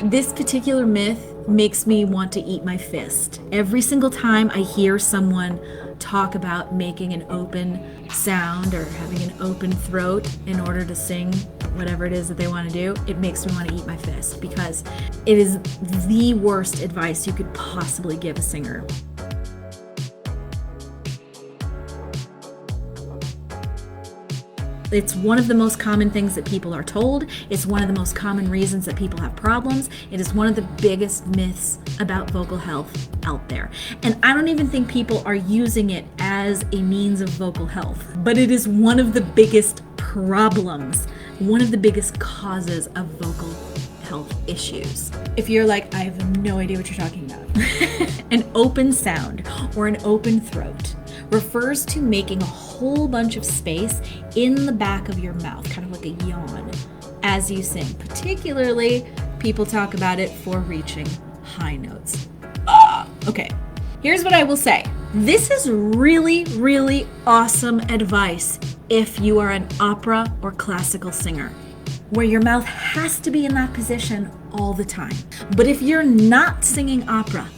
This particular myth makes me want to eat my fist. Every single time I hear someone talk about making an open sound or having an open throat in order to sing whatever it is that they want to do, it makes me want to eat my fist because it is the worst advice you could possibly give a singer. It's one of the most common things that people are told. It's one of the most common reasons that people have problems. It is one of the biggest myths about vocal health out there. And I don't even think people are using it as a means of vocal health, but it is one of the biggest problems, one of the biggest causes of vocal health issues. If you're like, I have no idea what you're talking about. An open sound or an open throat refers to making a whole bunch of space in the back of your mouth, kind of like a yawn, as you sing. Particularly, people talk about it for reaching high notes. Okay, here's what I will say. This is really, really awesome advice if you are an opera or classical singer, where your mouth has to be in that position all the time. But if you're not singing opera,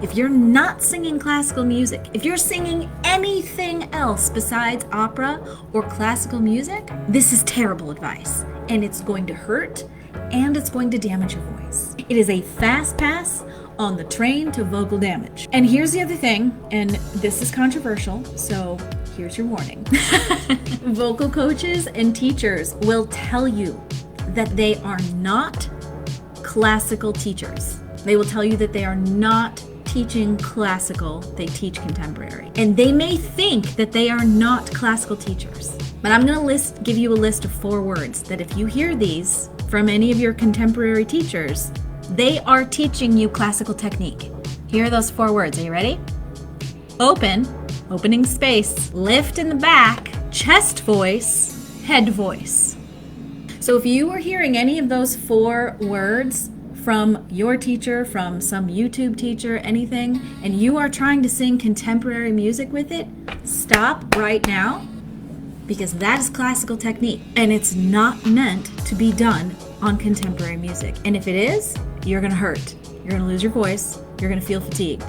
if you're not singing classical music, if you're singing anything else besides opera or classical music, this is terrible advice. And it's going to hurt and it's going to damage your voice. It is a fast pass on the train to vocal damage. And here's the other thing, and this is controversial, so here's your warning. Vocal coaches and teachers will tell you that they are not classical teachers. They will tell you that they are not teaching classical, they teach contemporary. And they may think that they are not classical teachers. But I'm going to give you a list of 4 words that if you hear these from any of your contemporary teachers, they are teaching you classical technique. Here are those 4 words. Are you ready? Open, opening space, lift in the back, chest voice, head voice. So if you are hearing any of those 4 words from your teacher, from some YouTube teacher, anything, and you are trying to sing contemporary music with it, stop right now, because that is classical technique, and it's not meant to be done on contemporary music. And if it is, you're gonna hurt. You're gonna lose your voice. You're gonna feel fatigued.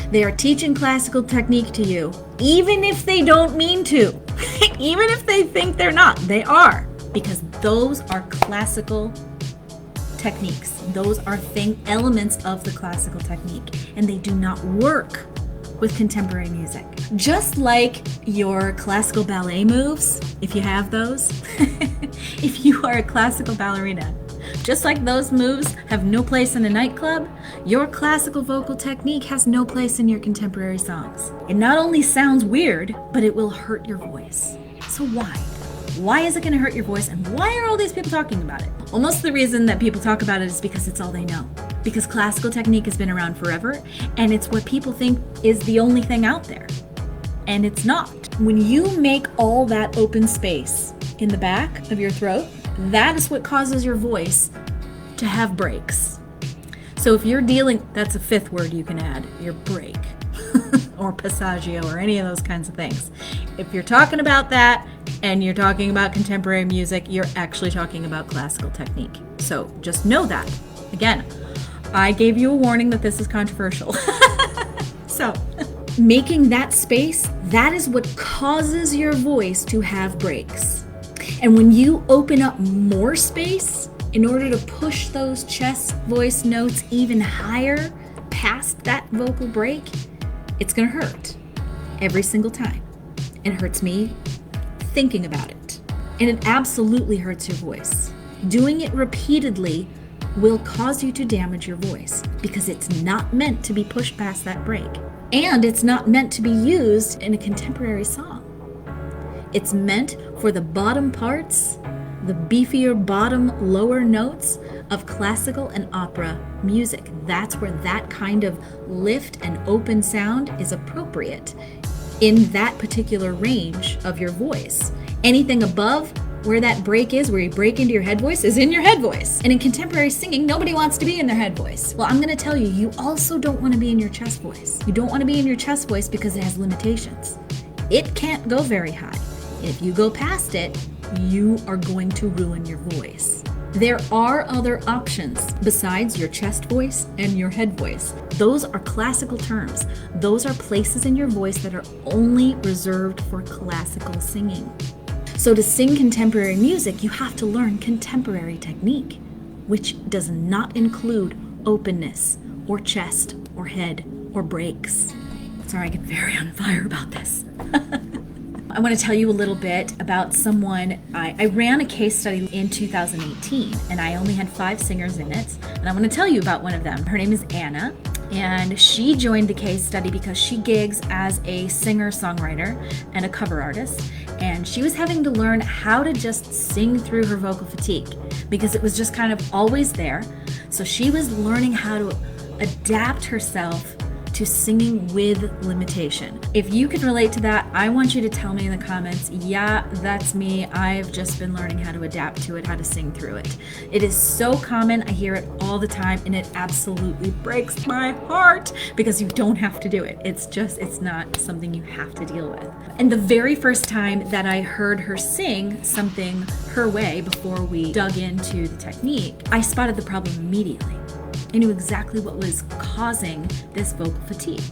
They are teaching classical technique to you, even if they don't mean to. Even if they think they're not, they are, because those are classical techniques. Those are elements of the classical technique, and they do not work with contemporary music. Just like your classical ballet moves, if you have those, if you are a classical ballerina, just like those moves have no place in a nightclub, your classical vocal technique has no place in your contemporary songs. It not only sounds weird, but it will hurt your voice. So why? Why is it going to hurt your voice, and why are all these people talking about it? Well, most of the reason that people talk about it is because it's all they know. Because classical technique has been around forever, and it's what people think is the only thing out there. And it's not. When you make all that open space in the back of your throat, that is what causes your voice to have breaks. So if you're that's a 5th word you can add, your break, or passaggio, or any of those kinds of things. If you're talking about that, and you're talking about contemporary music, you're actually talking about classical technique. So just know that. Again, I gave you a warning that this is controversial. So, making that space, that is what causes your voice to have breaks. And when you open up more space in order to push those chest voice notes even higher past that vocal break, it's gonna hurt every single time. It hurts me thinking about it. And it absolutely hurts your voice. Doing it repeatedly will cause you to damage your voice because it's not meant to be pushed past that break. And it's not meant to be used in a contemporary song. It's meant for the bottom parts, the beefier bottom lower notes of classical and opera music. That's where that kind of lift and open sound is appropriate in that particular range of your voice. Anything above where that break is, where you break into your head voice, is in your head voice. And in contemporary singing, nobody wants to be in their head voice. Well, I'm gonna tell you, you also don't wanna be in your chest voice. You don't wanna be in your chest voice because it has limitations. It can't go very high. If you go past it, you are going to ruin your voice. There are other options besides your chest voice and your head voice. Those are classical terms. Those are places in your voice that are only reserved for classical singing. So to sing contemporary music, you have to learn contemporary technique, which does not include openness or chest or head or breaks. Sorry, I get very on fire about this. I want to tell you a little bit about someone. I ran a case study in 2018, and I only had 5 singers in it. And I want to tell you about one of them. Her name is Anna, and she joined the case study because she gigs as a singer-songwriter and a cover artist. And she was having to learn how to just sing through her vocal fatigue because it was just kind of always there. So she was learning how to adapt herself to singing with limitation. If you can relate to that, I want you to tell me in the comments, yeah, that's me. I've just been learning how to adapt to it, how to sing through it. It is so common. I hear it all the time, and it absolutely breaks my heart because you don't have to do it. It's not something you have to deal with. And the very first time that I heard her sing something her way before we dug into the technique, I spotted the problem immediately. I knew exactly what was causing this vocal fatigue.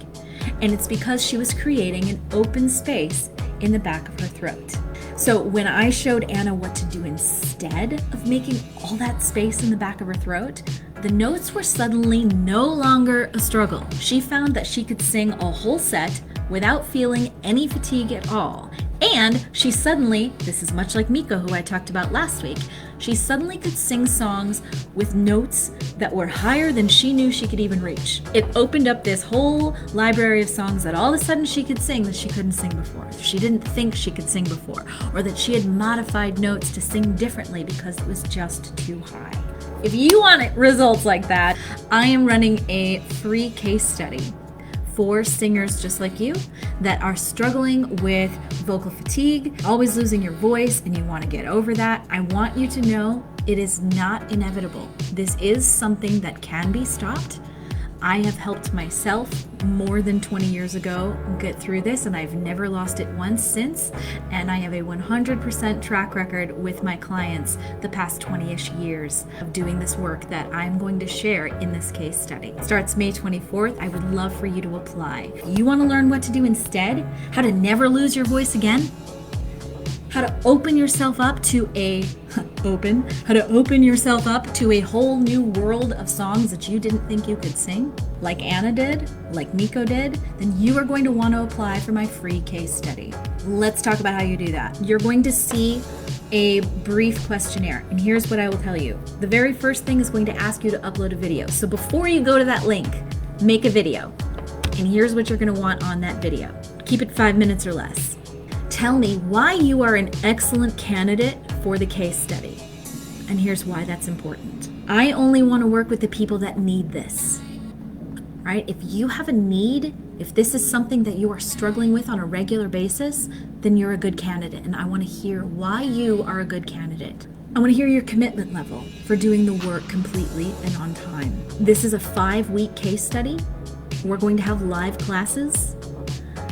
And it's because she was creating an open space in the back of her throat. So when I showed Anna what to do instead of making all that space in the back of her throat, the notes were suddenly no longer a struggle. She found that she could sing a whole set without feeling any fatigue at all. And she suddenly, this is much like Miko, who I talked about last week, she suddenly could sing songs with notes that were higher than she knew she could even reach. It opened up this whole library of songs that all of a sudden she could sing that she couldn't sing before. She didn't think she could sing before, or that she had modified notes to sing differently because it was just too high. If you want results like that, I am running a free case study for singers just like you that are struggling with vocal fatigue, always losing your voice, and you want to get over that. I want you to know it is not inevitable. This is something that can be stopped. I have helped myself more than 20 years ago get through this, and I've never lost it once since. And I have a 100% track record with my clients the past 20-ish years of doing this work that I'm going to share in this case study. It starts May 24th. I would love for you to apply. If you want to learn what to do instead, how to never lose your voice again, how to open yourself up to a whole new world of songs that you didn't think you could sing, like Anna did, like Miko did, then you are going to want to apply for my free case study. Let's talk about how you do that. You're going to see a brief questionnaire, and here's what I will tell you. The very first thing is going to ask you to upload a video. So before you go to that link, make a video. And here's what you're going to want on that video. Keep it 5 minutes or less. Tell me why you are an excellent candidate for the case study. And here's why that's important. I only want to work with the people that need this, right? If you have a need, if this is something that you are struggling with on a regular basis, then you're a good candidate. And I want to hear why you are a good candidate. I want to hear your commitment level for doing the work completely and on time. This is a 5-week case study. We're going to have live classes.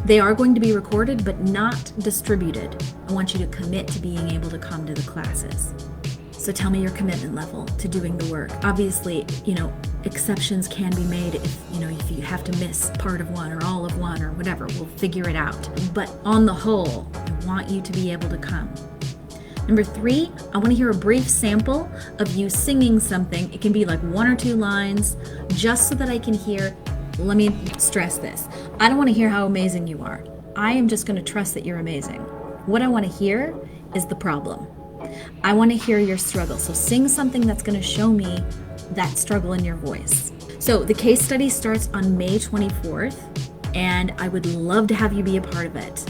They are going to be recorded, but not distributed. I want you to commit to being able to come to the classes. So tell me your commitment level to doing the work. Obviously, exceptions can be made if you have to miss part of one or all of one or whatever. We'll figure it out. But on the whole, I want you to be able to come. Number 3, I want to hear a brief sample of you singing something. It can be like 1 or 2 lines, just so that I can hear. Let me stress this. I don't want to hear how amazing you are. I am just going to trust that you're amazing. What I want to hear is the problem. I want to hear your struggle. So sing something that's going to show me that struggle in your voice. So the case study starts on May 24th, and I would love to have you be a part of it.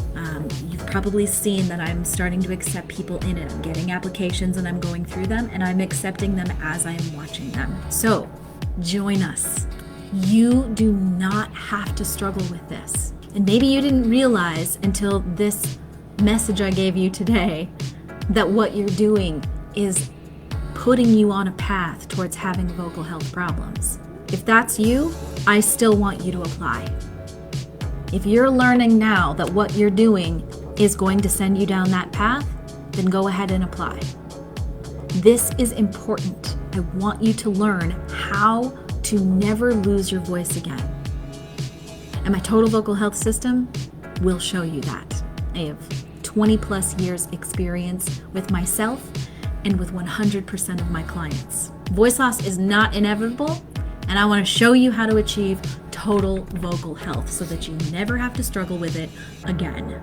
You've probably seen that I'm starting to accept people in it. I'm getting applications and I'm going through them, and I'm accepting them as I'm watching them. So join us. You do not have to struggle with this. And maybe you didn't realize until this message I gave you today that what you're doing is putting you on a path towards having vocal health problems. If that's you, I still want you to apply. If you're learning now that what you're doing is going to send you down that path, then go ahead and apply. This is important. I want you to learn how to never lose your voice again. And my total vocal health system will show you that. I have 20 plus years experience with myself and with 100% of my clients. Voice loss is not inevitable, and I want to show you how to achieve total vocal health so that you never have to struggle with it again.